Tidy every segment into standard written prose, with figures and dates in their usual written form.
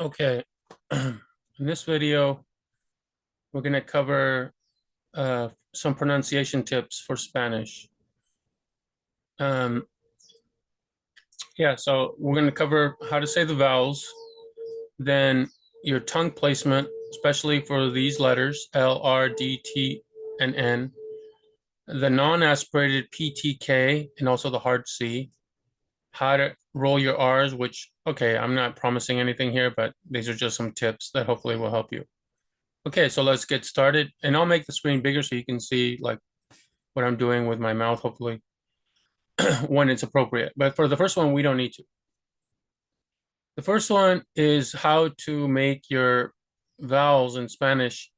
Okay, in this video, we're going to cover some pronunciation tips for Spanish. Um, yeah, so we're going to cover how to say the vowels, then your tongue placement, especially for these letters, L, R, D, T, and N, the non-aspirated P, T, K, and also the hard C, how to roll your R's, which, okay, I'm not promising anything here, but these are just some tips that hopefully will help you. Okay, so let's get started. And I'll make the screen bigger so you can see like what I'm doing with my mouth, hopefully, when it's appropriate. But for the first one, we don't need to. The first one is how to make your vowels in Spanish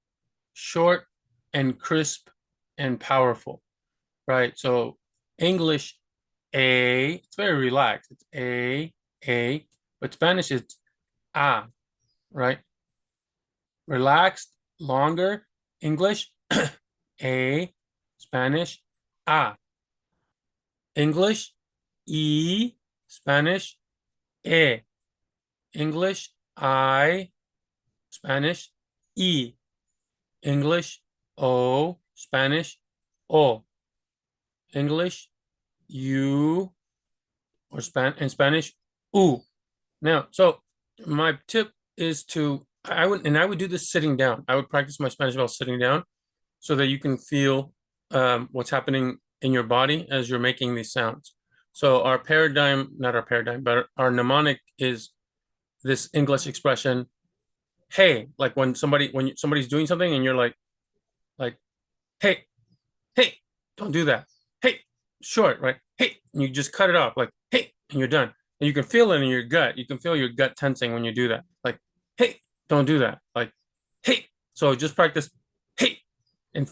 short and crisp and powerful, right? So English, A, it's very relaxed. It's A, but Spanish is A, right? Relaxed, longer. English, A, Spanish, A. English, E, Spanish, E. English, I, Spanish, E. English, O, Spanish, O. English, U, or in Spanish, U. Now, so my tip is I would do this sitting down. I would practice my Spanish while sitting down so that you can feel what's happening in your body as you're making these sounds. So our paradigm, not our paradigm, but our mnemonic is this English expression, hey, like when somebody's doing something and you're like, hey, hey, don't do that. Hey, short, right? Hey, and you just cut it off, like, hey, and you're done. And you can feel it in your gut. You can feel your gut tensing when you do that. Like, hey, don't do that. Like, hey. So just practice, hey, and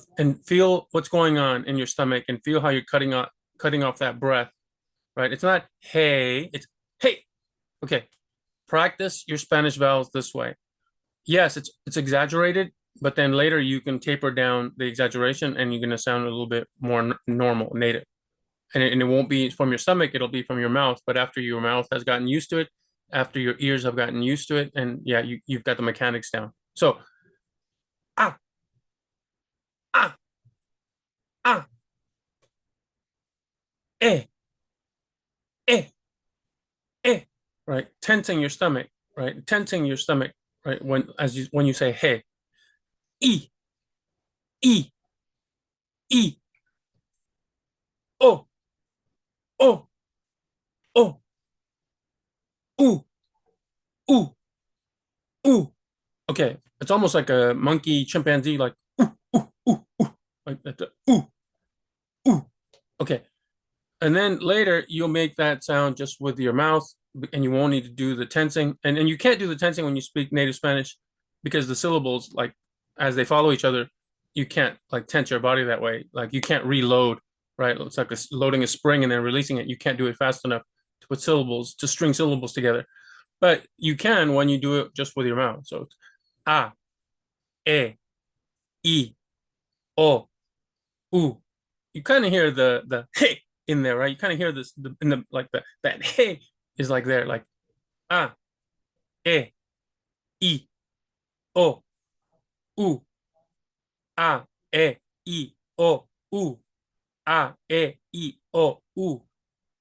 feel what's going on in your stomach and feel how you're cutting off that breath, right? It's not hey, it's hey. Okay. Practice your Spanish vowels this way. Yes, it's exaggerated, but then later you can taper down the exaggeration and you're going to sound a little bit more normal, native. And it won't be from your stomach, it'll be from your mouth. But after your mouth has gotten used to it, after your ears have gotten used to it, and yeah, you've got the mechanics down. So, ah, ah, ah, eh, eh, eh, right? Tensing your stomach, right? Tensing your stomach, right? When you say hey, e, e, e, oh, oh, oh, ooh, ooh, ooh. Okay, it's almost like a monkey chimpanzee, like ooh, ooh, ooh, ooh, like that. Ooh, ooh. Okay, and then later you'll make that sound just with your mouth, and you won't need to do the tensing. And you can't do the tensing when you speak native Spanish because the syllables, like as they follow each other, you can't like tense your body that way. Like you can't reload, right? It's like loading a spring and then releasing it. You can't do it fast enough to put syllables to string syllables together. But you can when you do it just with your mouth. So it's a, e, I, O, U. You kind of hear the hey in there, right? You kind of hear this in the like that hey is like there, like a, e, I, O, U, a, e, I, O, U, a, e, I, O, U.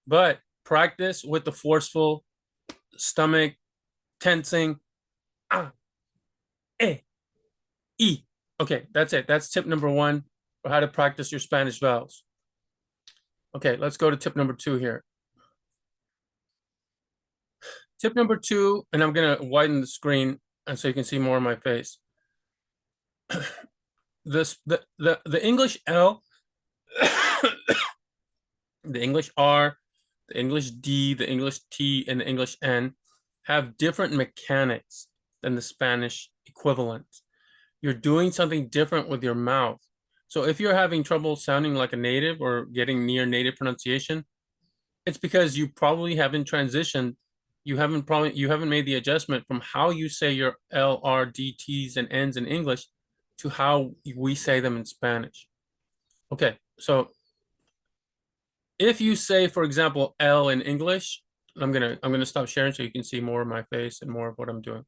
But practice with the forceful stomach tensing. A, e, I. Okay, that's it. That's tip number one for how to practice your Spanish vowels. Okay, let's go to tip number two here. Tip number two, and I'm gonna widen the screen and so you can see more of my face. The English L, the English R, the English D, the English T, and the English N have different mechanics than the Spanish equivalent. You're doing something different with your mouth. So if you're having trouble sounding like a native or getting near native pronunciation, it's because you probably haven't transitioned. You haven't made the adjustment from how you say your L, R, D, T's, and N's in English to how we say them in Spanish. Okay, so if you say, for example, L in English, I'm gonna stop sharing so you can see more of my face and more of what I'm doing.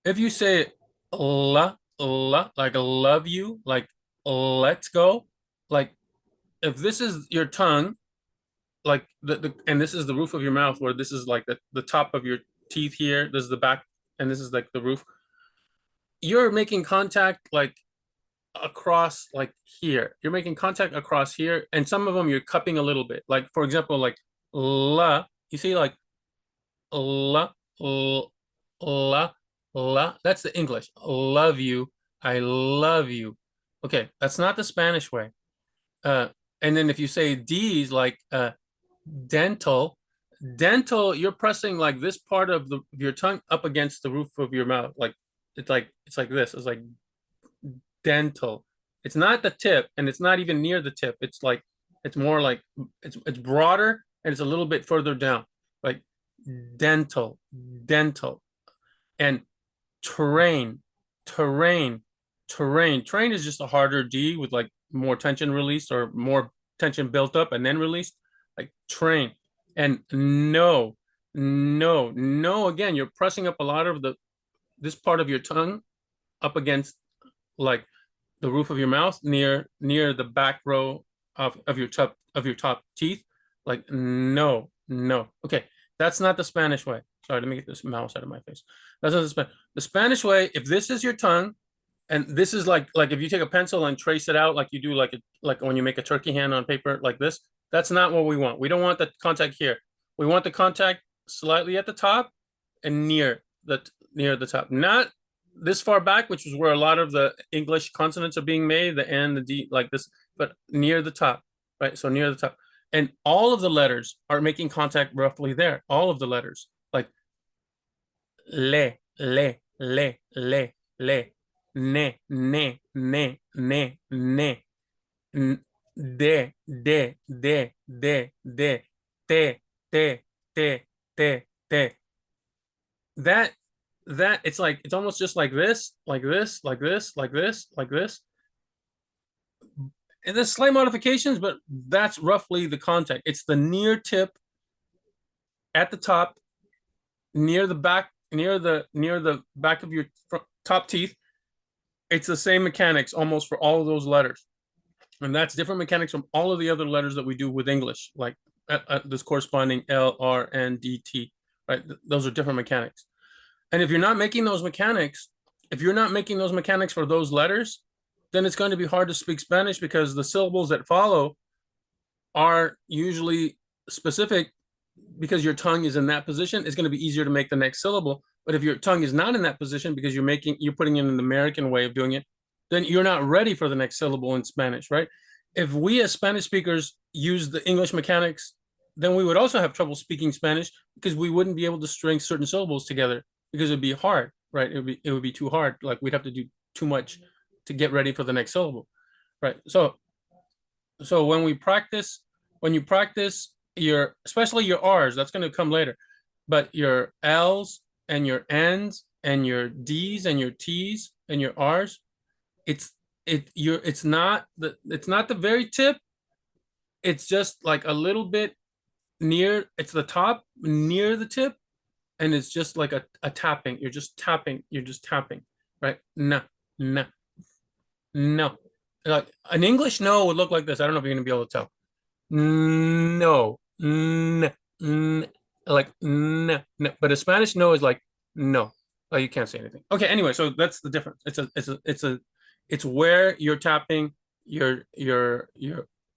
If you say la, like love you, like let's go, like if this is your tongue, like and this is the roof of your mouth, where this is like the top of your teeth here, this is the back, and this is like the roof. You're making contact like across like here. You're making contact across here, and some of them you're cupping a little bit. Like for example, like la, you see like la, la, la, la. That's the English. Love you. I love you. Okay, that's not the Spanish way. Uh, and then if you say D's like dental, dental, you're pressing like this part of your tongue up against the roof of your mouth. Like it's like this. It's like dental. It's not the tip, and it's not even near the tip. It's like it's more like it's broader and it's a little bit further down. Like dental, dental, and terrain, terrain, terrain. Terrain is just a harder D with like more tension released or more tension built up and then released. Like train. And no, no, no. Again, you're pressing up a lot of this part of your tongue up against like the roof of your mouth near the back row of your top teeth. Like no, no. Okay, that's not the Spanish way. Sorry, let me get this mouse out of my face. That's not the Spanish way. If this is your tongue, and this is like if you take a pencil and trace it out like you do like when you make a turkey hand on paper like this, that's not what we want. We don't want the contact here. We want the contact slightly at the top and near the top, not this far back, which is where a lot of the English consonants are being made, the N, the D, like this, but near the top, right? So near the top. And all of the letters are making contact roughly there. All of the letters, like le, le, le, le, le, ne, ne, ne, ne, ne, de, te, te, te, te, te. That it's like it's almost just like this, like this, like this, like this, like this. And there's slight modifications, but that's roughly the contact. It's the near tip at the top, near the back, near the back of your top teeth. It's the same mechanics almost for all of those letters, and that's different mechanics from all of the other letters that we do with English, like this corresponding L, R, N, D, T. Right? Those are different mechanics. And if you're not making those mechanics, if you're not making those mechanics for those letters, then it's going to be hard to speak Spanish because the syllables that follow are usually specific because your tongue is in that position. It's going to be easier to make the next syllable. But if your tongue is not in that position because you're putting in an American way of doing it, then you're not ready for the next syllable in Spanish, right? If we as Spanish speakers use the English mechanics, then we would also have trouble speaking Spanish because we wouldn't be able to string certain syllables together because it'd be hard, right? It would be too hard. Like we'd have to do too much to get ready for the next syllable, right? So when you practice your, especially your R's, that's going to come later, but your L's and your N's and your D's and your T's and your R's, it's not the very tip. It's just like a little bit near. It's the top near the tip, and it's just like a tapping. You're just tapping. You're just tapping, right? No, no, no. Like an English no would look like this. I don't know if you're gonna be able to tell. No, like no, no. But a Spanish no is like no. Like you can't say anything. Okay. Anyway, so that's the difference. It's where you're tapping your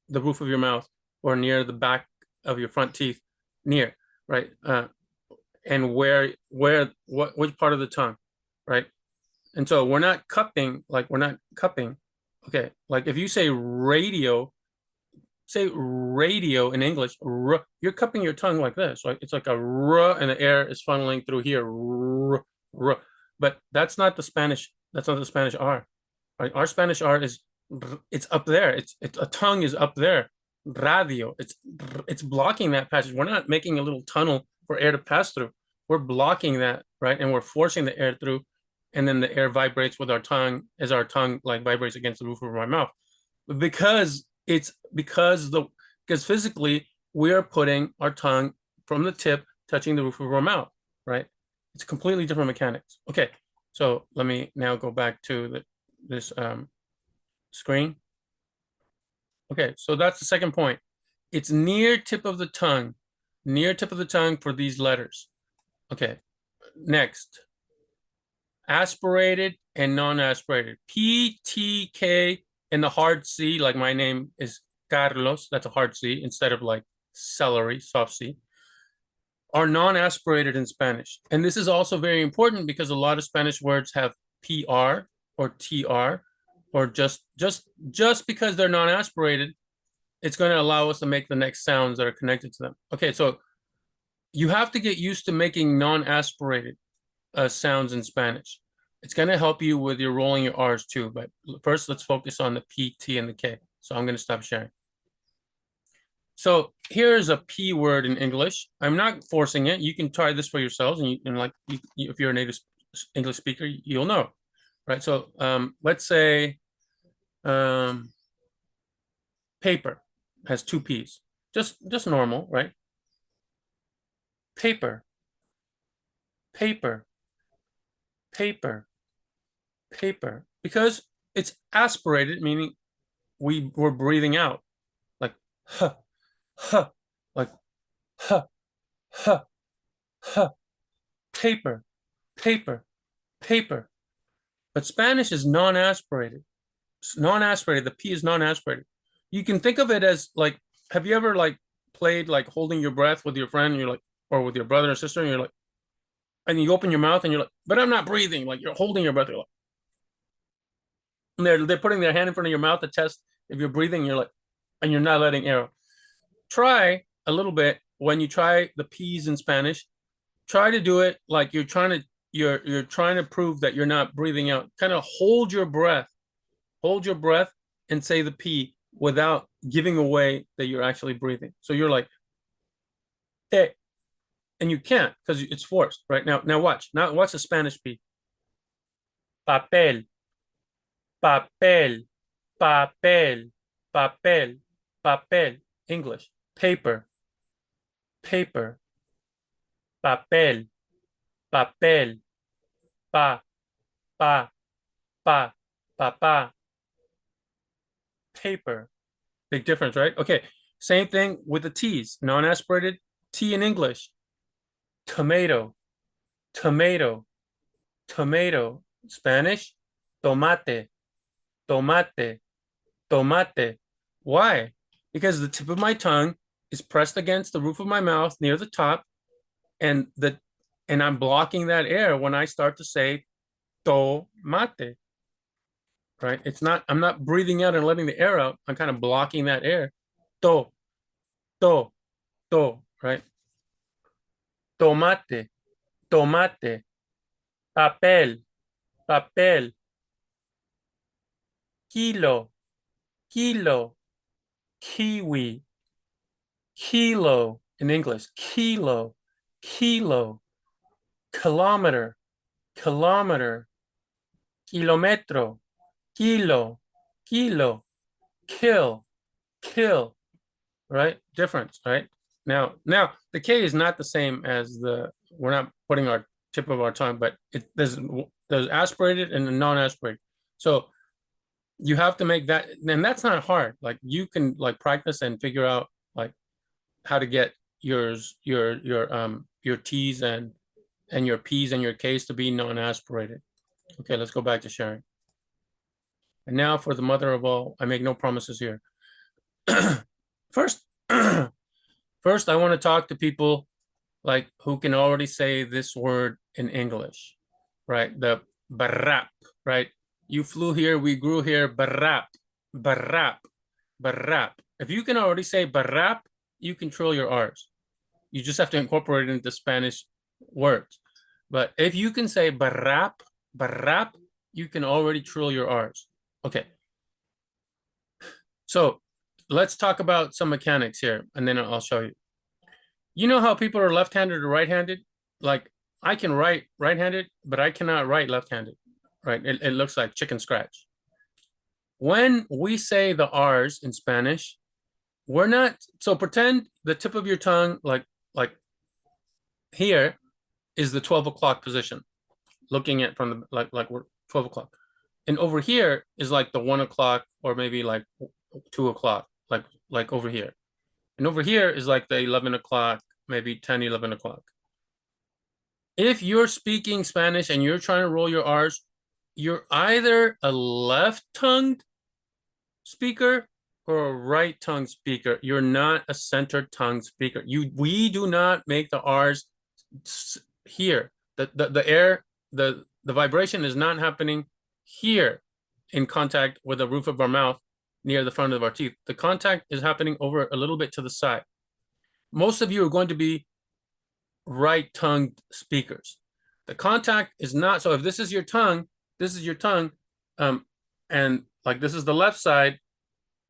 the roof of your mouth or near the back of your front teeth, near, right? And which part of the tongue, right? And so we're not cupping. Okay, like if you say radio, say radio in English, you're cupping your tongue like this, right? It's like a r, and the air is funneling through here, r, r. But that's not the Spanish. That's not the Spanish R. Right? Our Spanish R is it's up there. It's a tongue is up there. Radio. It's blocking that passage. We're not making a little tunnel for air to pass through. We're blocking that, right? And we're forcing the air through, and then the air vibrates with our tongue as our tongue like vibrates against the roof of our mouth. Because because physically we are putting our tongue from the tip touching the roof of our mouth, right? It's completely different mechanics. Okay, So let me now go back to this screen. Okay, so that's the second point. It's near tip of the tongue, near tip of the tongue for these letters. Okay, next, aspirated and non-aspirated. P, T, K, and the hard C, like my name is Carlos, that's a hard C, instead of like celery, soft C, are non-aspirated in Spanish. And this is also very important because a lot of Spanish words have PR or TR, or just because they're non-aspirated, it's going to allow us to make the next sounds that are connected to them. Okay, so you have to get used to making non-aspirated sounds in Spanish. It's going to help you with your rolling your R's too. But first, let's focus on the P, T, and the K. So I'm going to stop sharing. So here's a P word in English. I'm not forcing it. You can try this for yourselves, and like if you're a native English speaker, you'll know, right? So let's say paper has two P's, just normal, right? Paper, paper, paper, paper, because it's aspirated, meaning we're breathing out, like huh, huh, like huh, huh, huh, paper, paper, paper. But Spanish is non-aspirated. It's non-aspirated. The P is non-aspirated. You can think of it as like, have you ever like played like holding your breath with your friend? And you're like, or with your brother or sister, and you're like, and you open your mouth and you're like, but I'm not breathing. Like you're holding your breath. You're like, and they're putting their hand in front of your mouth to test if you're breathing. You're like, and you're not letting air. Try a little bit when you try the P's in Spanish. Try to do it like you're trying to prove that you're not breathing out. Kind of hold your breath and say the P without giving away that you're actually breathing. So you're like, eh, and you can't because it's forced, right? Now watch. Now watch the Spanish P. Papel, papel, papel, papel, papel. English. Paper, paper, papel, papel, pa, pa, pa, pa, paper. Big difference, right? Okay. Same thing with the T's. Non-aspirated T in English. Tomato, tomato, tomato. Spanish, tomate, tomate, tomate. Why? Because the tip of my tongue is pressed against the roof of my mouth near the top, and I'm blocking that air when I start to say tomate. Right? I'm not breathing out and letting the air out. I'm kind of blocking that air. To, to, to, right? Tomate, tomate, papel, papel, kilo, kilo, kiwi, kilo in English, kilo, kilo, kilometer, kilometer, kilometro, kilo, kilo, kill, kill, right? Difference, right? Now the K is not the same as we're not putting our tip of our tongue, but there's aspirated and non-aspirated. So you have to make that, and that's not hard. Like you can like practice and figure out like how to get your T's and your P's and your K's to be non-aspirated. Okay, let's go back to sharing. And now for the mother of all, I make no promises here. First, first, I want to talk to people like who can already say this word in English, right? The barrap, right? You flew here, we grew here, barrap, barrap, barrap. If you can already say barrap, you control your R's. You just have to incorporate it into Spanish words. But if you can say barrap, barrap, you can already trill your R's. Okay. So let's talk about some mechanics here, and then I'll show you. You know how people are left-handed or right-handed? Like I can write right-handed, but I cannot write left-handed, right? It looks like chicken scratch. When we say the R's in Spanish, we're not, so pretend the tip of your tongue, like here is the 12 o'clock position. looking at from the like we're 12 o'clock. And over here is like the 1 o'clock or maybe like 2 o'clock, like over here. And over here is like the 11 o'clock, maybe 10, 11 o'clock. If you're speaking Spanish and you're trying to roll your R's, you're either a left-tongued speaker or a right-tongued speaker. You're not a center-tongued speaker. We do not make the R's here. The air, the vibration is not happening here in contact with the roof of our mouth near the front of our teeth. The contact is happening over a little bit to the side. Most of you are going to be right-tongued speakers. The contact is not, so if this is your tongue, and like this is the left side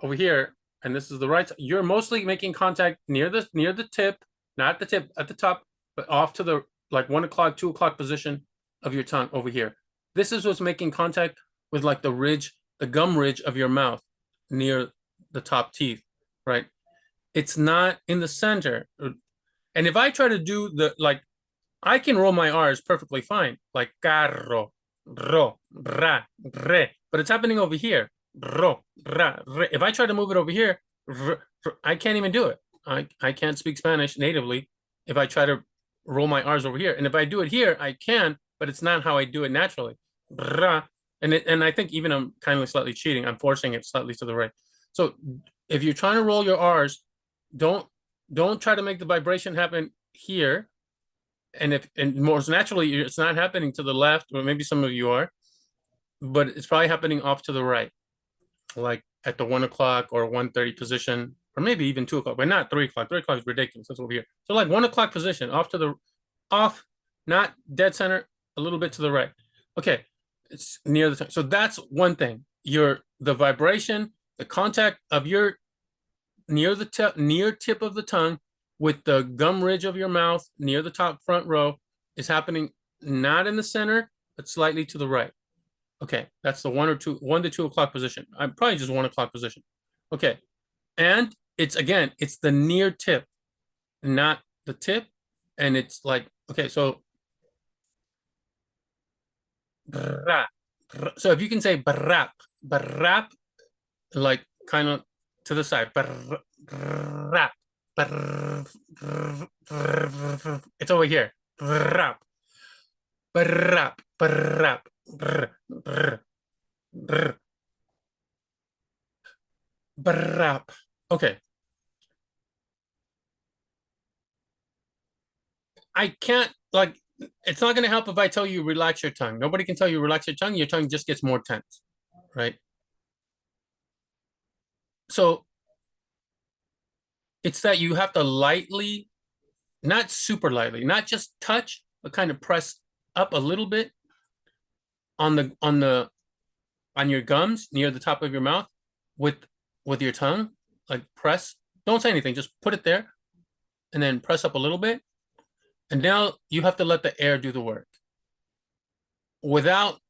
over here, and this is the right side, you're mostly making contact near the tip, not the tip at the top, but off to the like 1 o'clock, 2 o'clock position of your tongue over here. This is what's making contact with like the ridge, the gum ridge of your mouth near the top teeth, right? It's not in the center. And if I try to do the, like, I can roll my R's perfectly fine, like carro, ro, ra, re, but it's happening over here. Ro, ra, re. If I try to move it over here, I can't even do it. I can't speak Spanish natively if I try to roll my R's over here. And if I do it here, I can, but it's not how I do it naturally. Ra. And I think even I'm kind of slightly cheating. I'm forcing it slightly to the right. So if you're trying to roll your R's, don't try to make the vibration happen here. And more naturally, it's not happening to the left, or maybe some of you are, but it's probably happening off to the right, like at the 1 o'clock or 1:30 position, or maybe even 2 o'clock, but not 3 o'clock. 3 o'clock is ridiculous. That's over here. So like 1 o'clock position, off, not dead center, a little bit to the right. Okay, it's near the tongue. So that's one thing. The vibration, the contact of your near tip of the tongue with the gum ridge of your mouth near the top front row is happening not in the center, but slightly to the right. Okay, that's the 1 to 2 o'clock position. I'm probably just 1 o'clock position. Okay, and it's the near tip, not the tip. And it's like, okay, so so if you can say barap, like kind of to the side, barap, it's over here. Barap, barap, barap, barap. Okay. I can't, like, it's not going to help if I tell you relax your tongue. Nobody can tell you relax your tongue. Your tongue just gets more tense, right? So it's that you have to lightly, not super lightly, not just touch, but kind of press up a little bit on your gums near the top of your mouth with your tongue, like press. Don't say anything, just put it there and then press up a little bit. And now you have to let the air do the work without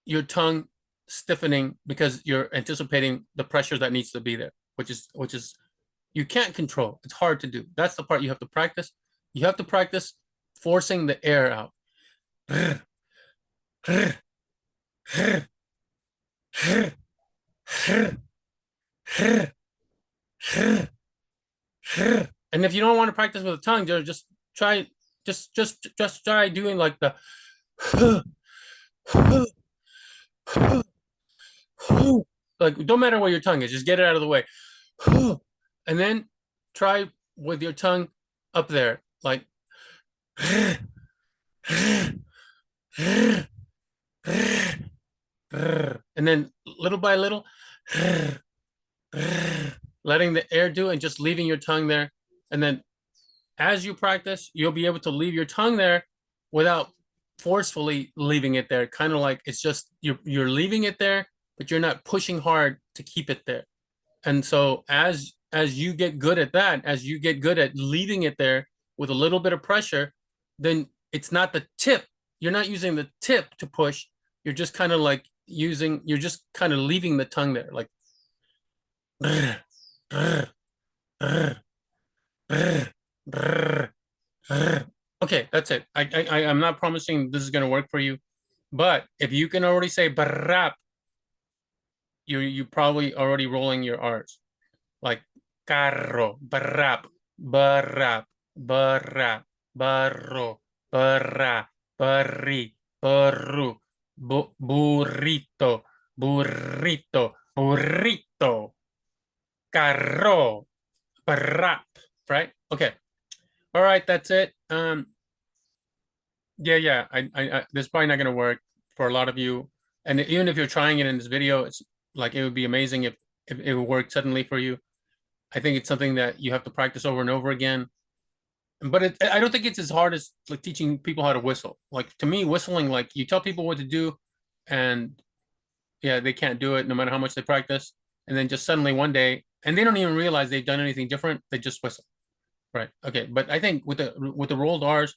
your tongue stiffening, because you're anticipating the pressure that needs to be there, which is you can't control. It's hard to do. That's the part you have to practice. You have to practice forcing the air out. And if you don't want to practice with the tongue, just try doing like the like, don't matter where your tongue is, just get it out of the way. And then try with your tongue up there, like and then little by little letting the air do and just leaving your tongue there. And then as you practice, you'll be able to leave your tongue there without forcefully leaving it there. Kind of like it's just you're leaving it there, but you're not pushing hard to keep it there. And so as you get good at that, as you get good at leaving it there with a little bit of pressure, then it's not the tip. You're not using the tip to push. You're just kind of like you're just kind of leaving the tongue there, like okay. Okay, that's it. I'm not promising this is gonna work for you, but if you can already say barap, you probably already rolling your R's. Like carro, barap, barap, barap, barro, barra, barri, barru, burrito, burrito, burrito, carro, barap, right? Okay. All right, that's it. Yeah. This is probably not gonna work for a lot of you. And even if you're trying it in this video, it's like it would be amazing if it would work suddenly for you. I think it's something that you have to practice over and over again. But I don't think it's as hard as like teaching people how to whistle. Like to me, whistling, like you tell people what to do, and yeah, they can't do it no matter how much they practice. And then just suddenly one day, and they don't even realize they've done anything different. They just whistle. Right. Okay. But I think with the rolled R's,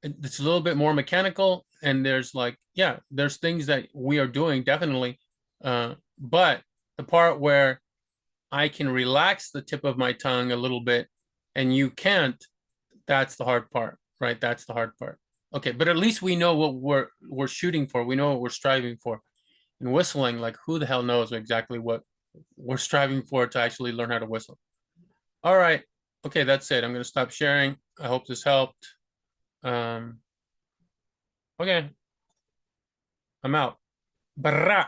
it's a little bit more mechanical, and there's like, yeah, there's things that we are doing definitely. But the part where I can relax the tip of my tongue a little bit and you can't, that's the hard part, right? That's the hard part. Okay, but at least we know what we're shooting for. We know what we're striving for. And whistling, like who the hell knows exactly what we're striving for to actually learn how to whistle. All right. Okay, that's it. I'm gonna stop sharing. I hope this helped. Okay, I'm out. Bra.